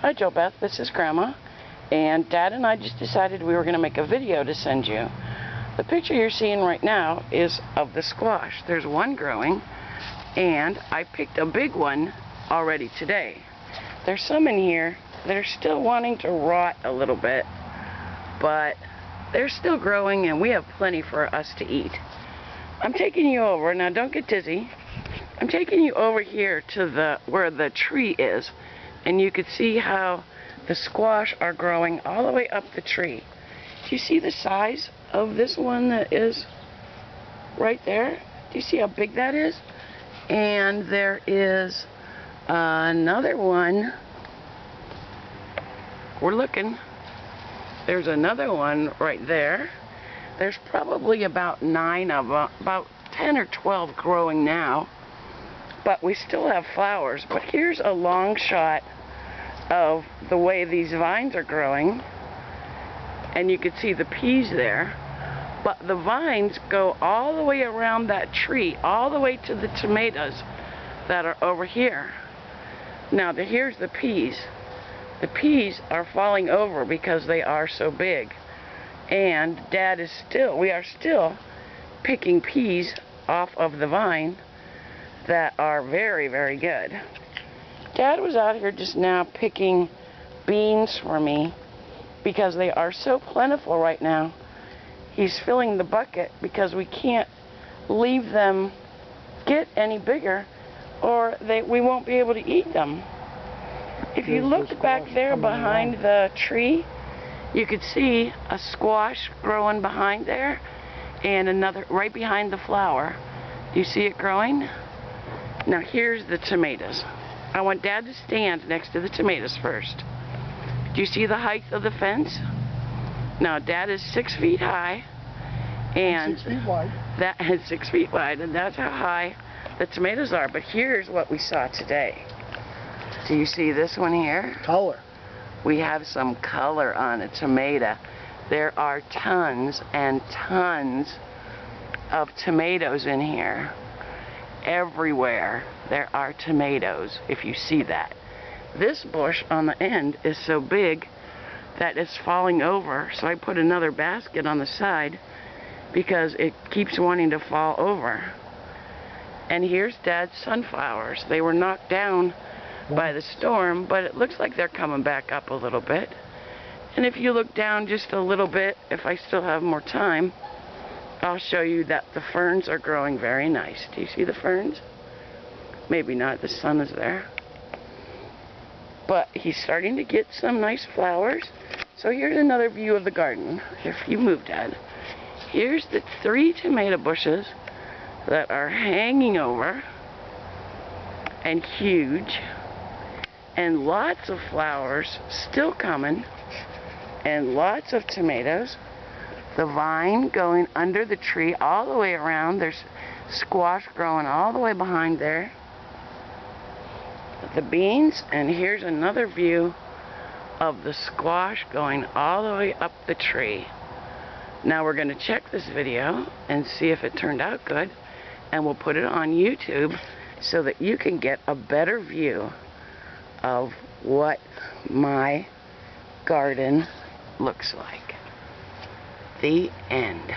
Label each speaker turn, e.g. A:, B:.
A: Hi Joe Beth, this is Grandma, and Dad and I just decided we were going to make a video to send you. The picture you're seeing right now is of the squash. There's one growing, and I picked a big one already today. There's some in here that are still wanting to rot a little bit, but they're still growing and we have plenty for us to eat. I'm taking you over, now don't get dizzy, I'm taking you over here to where the tree is, and you can see how the squash are growing all the way up the tree. Do you see the size of this one that is right there? Do you see how big that is? And there is another one. We're looking. There's another one right there. There's probably about 9 of them, about 10 or 12 growing now. But we still have flowers. But here's a long shot of the way these vines are growing, and you can see the peas there, but the vines go all the way around that tree, all the way to the tomatoes that are over here. Now here's the peas. The peas are falling over because they are so big, and we are still picking peas off of the vine that are very, very good. Dad was out here just now picking beans for me because they are so plentiful right now. He's filling the bucket because we can't leave them get any bigger or we won't be able to eat them. If you look back there behind the tree, you could see a squash growing behind there and another right behind the flower. Do you see it growing? Now here's the tomatoes. I want Dad to stand next to the tomatoes first. Do you see the height of the fence? Now Dad is 6 feet high, and
B: 6 feet wide.
A: That is 6 feet wide, and that's how high the tomatoes are. But here's what we saw today. Do you see this one here?
B: Color.
A: We have some color on a tomato. There are tons and tons of tomatoes in here. Everywhere there are tomatoes, if you see that. This bush on the end is so big that it's falling over, so I put another basket on the side because it keeps wanting to fall over. And here's Dad's sunflowers. They were knocked down by the storm, but it looks like they're coming back up a little bit. And if you look down just a little bit, if I still have more time, I'll show you that the ferns are growing very nice. Do you see the ferns? Maybe not, the sun is there. But he's starting to get some nice flowers. So here's another view of the garden. If you move, Dad. Here's the 3 tomato bushes that are hanging over and huge. And lots of flowers still coming. And lots of tomatoes. The vine going under the tree all the way around. There's squash growing all the way behind there. The beans, and here's another view of the squash going all the way up the tree. Now we're going to check this video and see if it turned out good, and we'll put it on YouTube so that you can get a better view of what my garden looks like. The end.